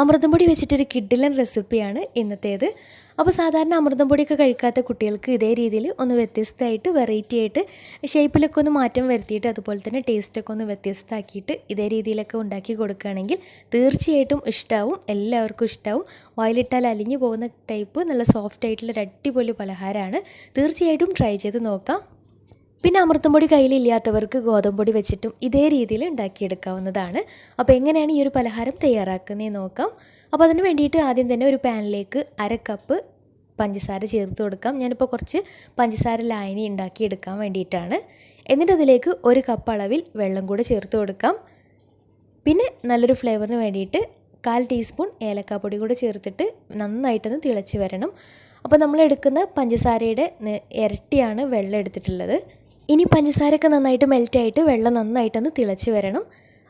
അമൃതം പൊടി വെച്ചിട്ടൊരു കിഡിലൻ റെസിപ്പിയാണ് ഇന്നത്തേത്. അപ്പോൾ സാധാരണ അമൃതം പൊടിയൊക്കെ കഴിക്കാത്ത കുട്ടികൾക്ക് ഇതേ രീതിയിൽ ഒന്ന് വ്യത്യസ്തമായിട്ട് വെറൈറ്റി ആയിട്ട് ഷേപ്പിലൊക്കെ ഒന്ന് മാറ്റം വരുത്തിയിട്ട് അതുപോലെ തന്നെ ടേസ്റ്റൊക്കെ ഒന്ന് വ്യത്യസ്തമാക്കിയിട്ട് ഇതേ രീതിയിലൊക്കെ ഉണ്ടാക്കി കൊടുക്കുകയാണെങ്കിൽ തീർച്ചയായിട്ടും ഇഷ്ടമാവും, എല്ലാവർക്കും ഇഷ്ടമാവും. വായിലിട്ടാൽ അലിഞ്ഞു പോകുന്ന ടൈപ്പ് നല്ല സോഫ്റ്റ് ആയിട്ടുള്ളൊരു അടിപൊളി പലഹാരമാണ്. തീർച്ചയായിട്ടും ട്രൈ ചെയ്ത് നോക്കാം. പിന്നെ അമൃതം പൊടി കയ്യിലില്ലാത്തവർക്ക് ഗോതമ്പ് പൊടി വെച്ചിട്ടും ഇതേ രീതിയിൽ ഉണ്ടാക്കിയെടുക്കാവുന്നതാണ്. അപ്പോൾ എങ്ങനെയാണ് ഈ ഒരു പലഹാരം തയ്യാറാക്കുന്നതെന്ന് നോക്കാം. അപ്പോൾ അതിന് വേണ്ടിയിട്ട് ആദ്യം തന്നെ ഒരു പാനിലേക്ക് 1/2 കപ്പ് പഞ്ചസാര ചേർത്ത് കൊടുക്കാം. ഞാനിപ്പോൾ കുറച്ച് പഞ്ചസാര ലായനി ഉണ്ടാക്കിയെടുക്കാൻ വേണ്ടിയിട്ടാണ്. എന്നിട്ട് അതിലേക്ക് 1 കപ്പ് അളവിൽ വെള്ളം കൂടെ ചേർത്ത് കൊടുക്കാം. പിന്നെ നല്ലൊരു ഫ്ലേവറിന് വേണ്ടിയിട്ട് 1/4 ടീസ്പൂൺ ഏലക്കാപ്പൊടി കൂടെ ചേർത്തിട്ട് നന്നായിട്ടൊന്ന് തിളച്ച് വരണം. അപ്പോൾ നമ്മൾ എടുക്കുന്ന പഞ്ചസാരയുടെ ഇരട്ടിയാണ് വെള്ളം എടുത്തിട്ടുള്ളത്. ഇനി പഞ്ചസാരയൊക്കെ നന്നായിട്ട് മെൽറ്റായിട്ട് വെള്ളം നന്നായിട്ടൊന്ന് തിളച്ച് വരണം.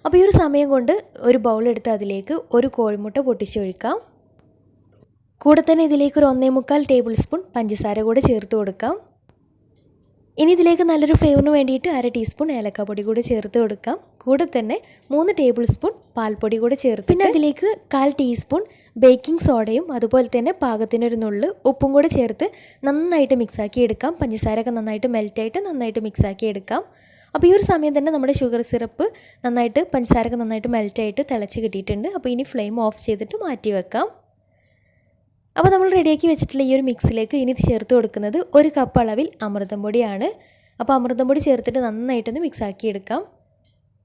അപ്പോൾ ഈ ഒരു സമയം കൊണ്ട് ഒരു ബൗളെടുത്ത് അതിലേക്ക് ഒരു കോഴിമുട്ട പൊട്ടിച്ചൊഴിക്കാം. കൂടെ തന്നെ ഇതിലേക്ക് ഒരു 1.25 ടേബിൾ സ്പൂൺ പഞ്ചസാര കൂടെ ചേർത്ത് കൊടുക്കാം. ഇനി ഇതിലേക്ക് നല്ലൊരു ഫ്ലേവറിന് വേണ്ടിയിട്ട് 1/2 ടീസ്പൂൺ ഏലക്കാപ്പൊടി കൂടെ ചേർത്ത് കൊടുക്കാം. കൂടെ തന്നെ 3 ടേബിൾ സ്പൂൺ പാൽപ്പൊടി കൂടെ ചേർത്ത് പിന്നെ അതിലേക്ക് 1/4 ടീസ്പൂൺ ബേക്കിംഗ് സോഡയും അതുപോലെ തന്നെ പാകത്തിനൊരു നുള്ള് ഉപ്പും കൂടെ ചേർത്ത് നന്നായിട്ട് മിക്സാക്കി എടുക്കാം. പഞ്ചസാരയൊക്കെ നന്നായിട്ട് മെൽറ്റായിട്ട് നന്നായിട്ട് മിക്സാക്കി എടുക്കാം. അപ്പോൾ ഈ ഒരു സമയം തന്നെ നമ്മുടെ ഷുഗർ സിറപ്പ് പഞ്ചസാരയൊക്കെ നന്നായിട്ട് മെൽറ്റായിട്ട് തിളച്ച് കിട്ടിയിട്ടുണ്ട്. അപ്പോൾ ഇനി ഫ്ലെയിം ഓഫ് ചെയ്തിട്ട് മാറ്റി വെക്കാം. അപ്പോൾ നമ്മൾ റെഡിയാക്കി വെച്ചിട്ടുള്ള ഈ ഒരു മിക്സിലേക്ക് ഇനി ചേർത്ത് കൊടുക്കുന്നത് 1 കപ്പ് അളവിൽ അമൃതം പൊടിയാണ്. അപ്പോൾ അമൃതം പൊടി ചേർത്തിട്ട് നന്നായിട്ടൊന്ന് മിക്സാക്കി എടുക്കാം.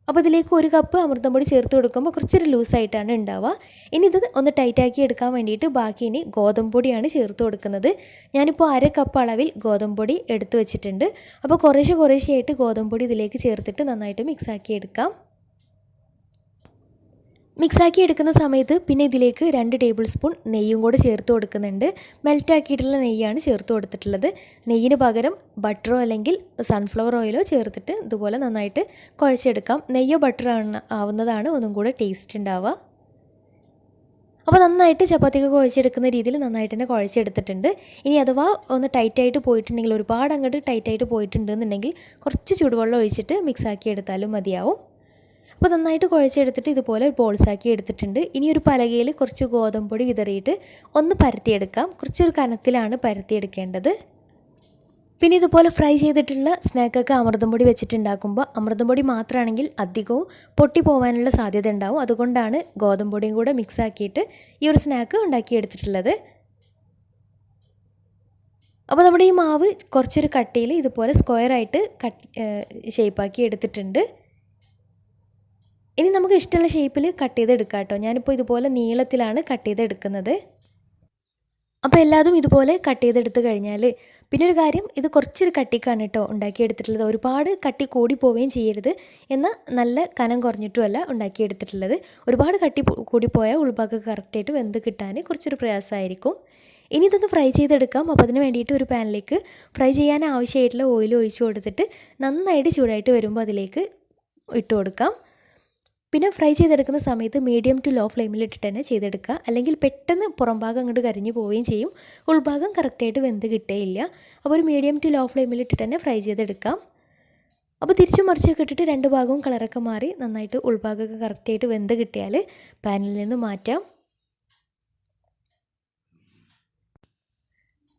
അപ്പോൾ ഇതിലേക്ക് 1 കപ്പ് അമൃതം പൊടി ചേർത്ത് കൊടുക്കുമ്പോൾ കുറച്ചൊരു ലൂസായിട്ടാണ് ഉണ്ടാവുക. ഇനി ഇത് ഒന്ന് ടൈറ്റാക്കി എടുക്കാൻ വേണ്ടിയിട്ട് ബാക്കി ഇനി ഗോതമ്പ് പൊടിയാണ് ചേർത്ത് കൊടുക്കുന്നത്. ഞാനിപ്പോൾ 1/2 കപ്പ് അളവിൽ ഗോതമ്പ് പൊടി എടുത്ത് വെച്ചിട്ടുണ്ട്. അപ്പോൾ കുറേശ്ശെയായിട്ട് ഗോതമ്പ് പൊടി ഇതിലേക്ക് ചേർത്തിട്ട് നന്നായിട്ട് മിക്സാക്കി എടുക്കാം. മിക്സാക്കി എടുക്കുന്ന സമയത്ത് പിന്നെ ഇതിലേക്ക് 2 ടേബിൾ സ്പൂൺ നെയ്യും കൂടെ ചേർത്ത് കൊടുക്കുന്നുണ്ട്. മെൽറ്റാക്കിയിട്ടുള്ള നെയ്യാണ് ചേർത്ത് കൊടുത്തിട്ടുള്ളത്. നെയ്യിന് പകരം ബട്ടറോ അല്ലെങ്കിൽ സൺഫ്ലവർ ഓയിലോ ചേർത്തിട്ട് ഇതുപോലെ നന്നായിട്ട് കുഴച്ചെടുക്കാം. നെയ്യോ ബട്ടറോ ആവുന്നതാണ് ഒന്നും കൂടെ ടേസ്റ്റ് ഉണ്ടാവുക. അപ്പോൾ നന്നായിട്ട് ചപ്പാത്തിയൊക്കെ കുഴച്ചെടുക്കുന്ന രീതിയിൽ നന്നായിട്ട് തന്നെ കുഴച്ചെടുത്തിട്ടുണ്ട്. ഇനി അഥവാ ഒന്ന് ടൈറ്റായിട്ട് പോയിട്ടുണ്ടെങ്കിൽ, ഒരുപാട് അങ്ങോട്ട് ടൈറ്റായിട്ട് പോയിട്ടുണ്ടെന്നുണ്ടെങ്കിൽ കുറച്ച് ചൂടുവെള്ളം ഒഴിച്ചിട്ട് മിക്സാക്കി എടുത്താലും മതിയാവും. അപ്പോൾ നന്നായിട്ട് കുഴച്ചെടുത്തിട്ട് ഇതുപോലെ ബോൾസാക്കി എടുത്തിട്ടുണ്ട്. ഇനി ഒരു പലകയിൽ കുറച്ച് ഗോതമ്പ് പൊടി വിതറിയിട്ട് ഒന്ന് പരത്തിയെടുക്കാം. കുറച്ചൊരു കനത്തിലാണ് പരത്തിയെടുക്കേണ്ടത്. പിന്നെ ഇതുപോലെ ഫ്രൈ ചെയ്തിട്ടുള്ള സ്നാക്കൊക്കെ അമൃതം പൊടി വെച്ചിട്ടുണ്ടാക്കുമ്പോൾ അമൃതം പൊടി മാത്രമാണെങ്കിൽ അധികവും പൊട്ടി പോകാനുള്ള സാധ്യത ഉണ്ടാവും. അതുകൊണ്ടാണ് ഗോതമ്പ് പൊടിയും കൂടെ മിക്സാക്കിയിട്ട് ഈ ഒരു സ്നാക്ക് ഉണ്ടാക്കിയെടുത്തിട്ടുള്ളത്. അപ്പോൾ നമ്മുടെ ഈ മാവ് കുറച്ചൊരു കട്ടിയിൽ ഇതുപോലെ സ്ക്വയറായിട്ട് ഷേപ്പാക്കി എടുത്തിട്ടുണ്ട്. ഇനി നമുക്ക് ഇഷ്ടമുള്ള ഷേപ്പിൽ കട്ട് ചെയ്തെടുക്കാം കേട്ടോ. ഞാനിപ്പോൾ ഇതുപോലെ നീളത്തിലാണ് കട്ട് ചെയ്തെടുക്കുന്നത്. അപ്പോൾ എല്ലാതും ഇതുപോലെ കട്ട് ചെയ്തെടുത്ത് കഴിഞ്ഞാൽ പിന്നെ ഒരു കാര്യം, ഇത് കുറച്ചൊരു കട്ടിക്കാണ് കേട്ടോ ഉണ്ടാക്കിയെടുത്തിട്ടുള്ളത്. ഒരുപാട് കട്ടി കൂടി പോവുകയും ചെയ്യരുത്, എന്നാൽ നല്ല കനം കുറഞ്ഞിട്ടുമല്ല ഉണ്ടാക്കിയെടുത്തിട്ടുള്ളത്. ഒരുപാട് കട്ടി കൂടിപ്പോയാൽ ഉൾഭാഗമൊക്കെ കറക്റ്റായിട്ട് വെന്ത് കിട്ടാൻ കുറച്ചൊരു പ്രയാസമായിരിക്കും. ഇനി ഇതൊന്ന് ഫ്രൈ ചെയ്തെടുക്കാം. അപ്പോൾ അതിന് വേണ്ടിയിട്ട് ഒരു പാനിലേക്ക് ഫ്രൈ ചെയ്യാൻ ആവശ്യമായിട്ടുള്ള ഓയിൽ ഒഴിച്ച് കൊടുത്തിട്ട് നന്നായിട്ട് ചൂടായിട്ട് വരുമ്പോൾ അതിലേക്ക് ഇട്ട് കൊടുക്കാം. പിന്നെ ഫ്രൈ ചെയ്തെടുക്കുന്ന സമയത്ത് മീഡിയം ടു ലോ ഫ്ലെയിമിലിട്ടിട്ട് തന്നെ ചെയ്തെടുക്കുക. അല്ലെങ്കിൽ പെട്ടെന്ന് പുറം ഭാഗം അങ്ങോട്ട് കരിഞ്ഞു പോവുകയും ചെയ്യും, ഉൾഭാഗം കറക്റ്റായിട്ട് വെന്ത് കിട്ടുകയില്ല. അപ്പോൾ ഒരു മീഡിയം ടു ലോ ഫ്ലെയിമിലിട്ടിട്ട് തന്നെ ഫ്രൈ ചെയ്തെടുക്കാം. അപ്പോൾ തിരിച്ചും മറിച്ചൊക്കെ ഇട്ടിട്ട് 2 ഭാഗവും കളറൊക്കെ മാറി നന്നായിട്ട് ഉൾഭാഗമൊക്കെ കറക്റ്റായിട്ട് വെന്ത് കിട്ടിയാൽ പാനിൽ നിന്ന് മാറ്റാം.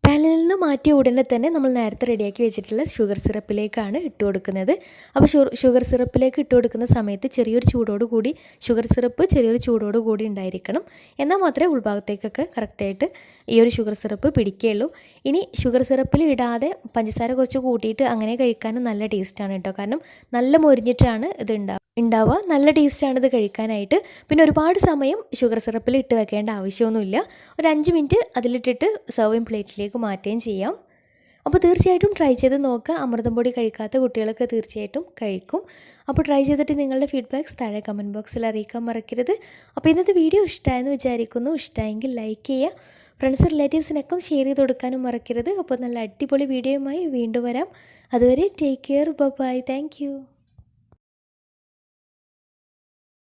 പാനിൽ നിന്ന് മാറ്റിയ ഉടനെ തന്നെ നമ്മൾ നേരത്തെ റെഡിയാക്കി വെച്ചിട്ടുള്ള ഷുഗർ സിറപ്പിലേക്കാണ് ഇട്ട് കൊടുക്കുന്നത്. അപ്പോൾ ഷുഗർ സിറപ്പിലേക്ക് ഇട്ട് കൊടുക്കുന്ന സമയത്ത് ചെറിയൊരു ചൂടോട് കൂടി ഷുഗർ സിറപ്പ് ചെറിയൊരു ചൂടോട് കൂടി ഉണ്ടായിരിക്കണം. എന്നാൽ മാത്രമേ ഉൾഭാഗത്തേക്കൊക്കെ കറക്റ്റായിട്ട് ഈ ഒരു ഷുഗർ സിറപ്പ് പിടിക്കുകയുള്ളൂ. ഇനി ഷുഗർ സിറപ്പിൽ ഇടാതെ പഞ്ചസാര കുറച്ച് കൂട്ടിയിട്ട് അങ്ങനെ കഴിക്കാനും നല്ല ടേസ്റ്റാണ് കേട്ടോ. കാരണം നല്ല മൊരിഞ്ഞിട്ടാണ് ഇത് ഉണ്ടാവുക. നല്ല ടേസ്റ്റാണ് ഇത് കഴിക്കാനായിട്ട്. പിന്നെ ഒരുപാട് സമയം ഷുഗർ സിറപ്പിൽ ഇട്ട് വെക്കേണ്ട ആവശ്യമൊന്നുമില്ല. ഒരു 5 മിനിറ്റ് അതിലിട്ടിട്ട് സെർവിങ് പ്ലേറ്റിലേക്ക് മാറ്റുകയും ചെയ്യാം. അപ്പോൾ തീർച്ചയായിട്ടും ട്രൈ ചെയ്ത് നോക്കുക. അമൃതം പൊടി കഴിക്കാത്ത കുട്ടികളൊക്കെ തീർച്ചയായിട്ടും കഴിക്കും. അപ്പോൾ ട്രൈ ചെയ്തിട്ട് നിങ്ങളുടെ ഫീഡ്ബാക്ക്സ് താഴെ കമൻറ്റ് ബോക്സിൽ അറിയിക്കാൻ മറക്കരുത്. അപ്പോൾ ഇന്നത്തെ വീഡിയോ ഇഷ്ടമായെന്ന് വിചാരിക്കുന്നു. ഇഷ്ടമായെങ്കിൽ ലൈക്ക് ചെയ്യുക. ഫ്രണ്ട്സ് റിലേറ്റീവ്സിനൊക്കെ ഷെയർ ചെയ്ത് കൊടുക്കാനും മറക്കരുത്. അപ്പോൾ നല്ല അടിപൊളി വീഡിയോയുമായി വീണ്ടും വരാം. അതുവരെ take care. Bye. Thank U.